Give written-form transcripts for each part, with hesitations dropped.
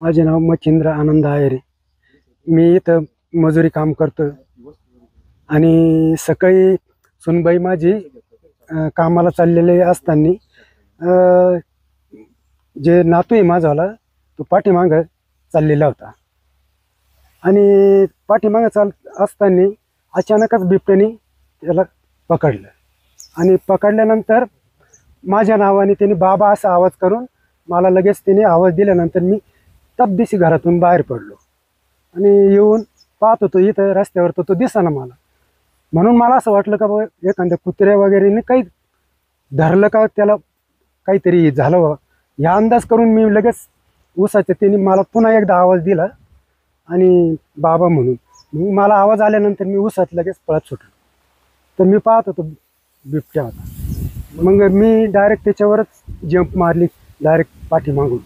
माझे नाव मच्छिंद्र आनंद आहेरे। मी इथं मजुरी काम करतो आणि सकाळी सुनबाई माझी कामाला चाललेले असताना जे नातू आहे माझावाला तो पाठीमागं चाललेला होता आणि पाठीमागं चाल असताना अचानकच बिबट्याने त्याला पकडलं आणि पकडल्यानंतर माझ्या नावाने त्याने बाबा असा आवाज करून मला लगेच त्याने आवाज दिल्यानंतर मी तबदिशी घरातून बाहेर पडलो आणि येऊन पाहत होतो इथं रस्त्यावर तो दिसेना मला, म्हणून मला असं वाटलं का बाबा एखाद्या कुत्र्या वगैरेने काही धरलं का त्याला काहीतरी झालं बाबा, ह्या अंदाज करून मी लगेच उसाच्या त्याने मला पुन्हा एकदा आवाज दिला आणि बाबा म्हणून मग मला आवाज आल्यानंतर मी उसात लगेच पळत सुटलो। तर मी पाहत होतो बिबट्या होता, मग मी डायरेक्ट त्याच्यावरच जंप मारली डायरेक्ट पाठीमागून।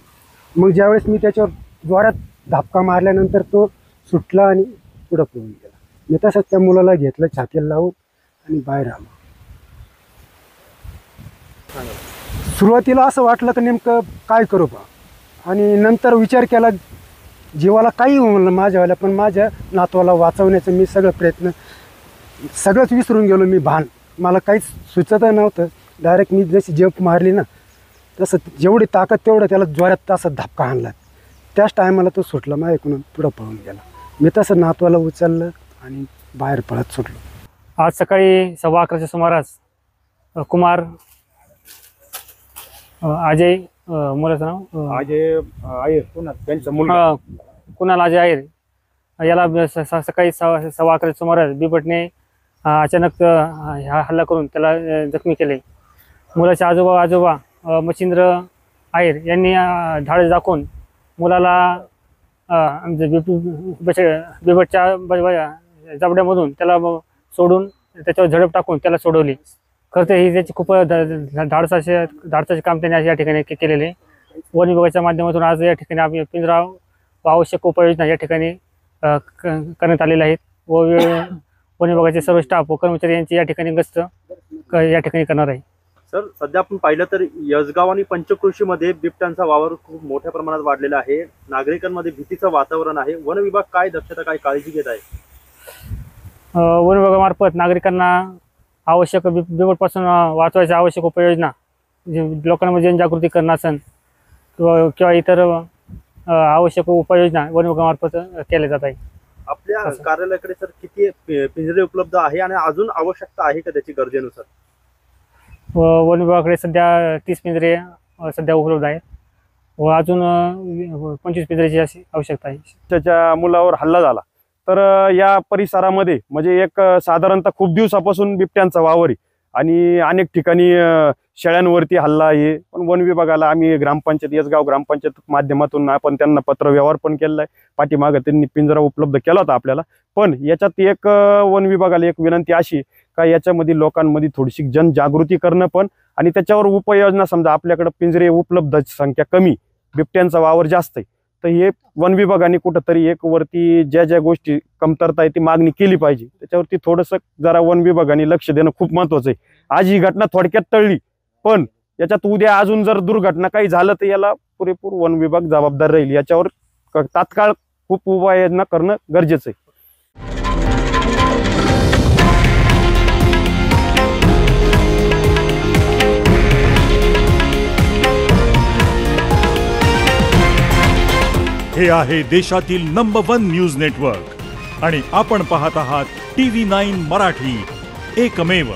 मग ज्यावेळेस मी त्याच्यावर जोरात धापका मारल्यानंतर तो सुटला आणि पुढं पळून गेला। मी तसंच त्या मुलाला घेतलं छातीला लावून आणि बाहेर आलो। सुरुवातीला असं वाटलं की नेमकं काय करू बा, आणि नंतर विचार केला जीवाला काही म्हणलं माझ्यावाला, पण माझ्या नातवाला वाचवण्याचं मी सगळंच विसरून गेलो। मी भान मला काहीच सुचत नव्हतं। डायरेक्ट मी जशी जंप मारली ना तसं जेवढी ताकद तेवढं त्याला जोरात तसा धपका आणला, त्याच टायमाला तो सुटला माझ्याकडून पुढं पळून गेला। मी तसं नातवाला उचललं आणि बाहेर पळत सुटलो। आज सकाळी 11:15च्या सुमारास कुमार अजय मुलाचं नाव अजय आहे त्यांचा मुलगा कुणाल अजय आहेर याला सकाळी 11:15च्या सुमारास बिबटने अचानक हल्ला करून त्याला जखमी केले। मुलाचे आजोबा मच्छिंद्र आहेर यांनी धाडस दाखवून मुलाला बिबटच्या जबड्यामधून त्याला सोडून त्याच्यावर झडप टाकून त्याला सोडवली। खरं तर ही त्याची खूप धाडसाचे काम त्यांनी आज या ठिकाणी केलेले। वन विभागाच्या माध्यमातून आज या ठिकाणी आम्ही पिंजरा व आवश्यक उपाययोजना या ठिकाणी करण्यात आलेल्या आहेत व वन विभागाचे सर्व स्टाफ व कर्मचारी यांची या ठिकाणी गस्त या ठिकाणी करणार आहे। सर, सध्या आपण पाहिलं तर यसगाव आणि पंचक्रोशीमध्ये बिबट्यांचा वावर खूप मोठ्या प्रमाणात वाढलेला आहे। नागरिकांमध्ये भीतीचं वातावरण आहे। वन विभाग काय दक्षता काय काळजी घेत आहे? वन विभागामार्फत नागरिकांना आवश्यक बिबटपासून वाचवायच्या आवश्यक उपाययोजना लोकांमध्ये जनजागृती करणं असेल किंवा इतर आवश्यक उपाययोजना वन विभागामार्फत केल्या जात आहे। आपल्या कार्यालयाकडे सर किती पिंजरे उपलब्ध आहे आणि अजून आवश्यकता आहे का त्याची गरजेनुसार? वन विभागाकडे सध्या 30 पिंजरे सध्या उपलब्ध आहेत व अजून 25 पिंजऱ्याची अशी आवश्यकता आहे। त्याच्या मुलावर हल्ला झाला तर या परिसरामध्ये म्हणजे एक साधारणतः खूप दिवसापासून बिबट्यांचा वावर आहे आणि अनेक ठिकाणी शेळ्यांवरती हल्ला आहे। पण वन विभागाला आम्ही ग्रामपंचायत यसगाव ग्रामपंचायत माध्यमातून आपण त्यांना पत्र व्यवहार पण केलेला आहे। पाठीमागं त्यांनी पिंजरा उपलब्ध केला होता आपल्याला, पण याच्यात एक वन विभागाला एक विनंती अशी का याच्यामध्ये लोकांमध्ये थोडीशी जनजागृती करणं पण आणि त्याच्यावर उपाययोजना, समजा आपल्याकडे पिंजरे उपलब्ध संख्या कमी, बिबट्यांचा वावर जास्त आहे, तर हे वन विभागाने कुठंतरी एक वरती ज्या गोष्टी कमतरता आहे ती मागणी केली पाहिजे। त्याच्यावरती थोडंसं जरा वन विभागाने लक्ष देणं खूप महत्त्वाचं आहे। आज ही घटना थोडक्यात टळली, पण याच्यात उद्या अजून जर दुर्घटना काही झालं तर याला पुरेपूर वन विभाग जबाबदार राहील। याच्यावर तात्काळ खूप उपाययोजना करणं गरजेचं आहे। हे आहे देशातील नंबर 1 न्यूज नेटवर्क आणि आपण पाहत आहात TV9 मराठी, एकमेव।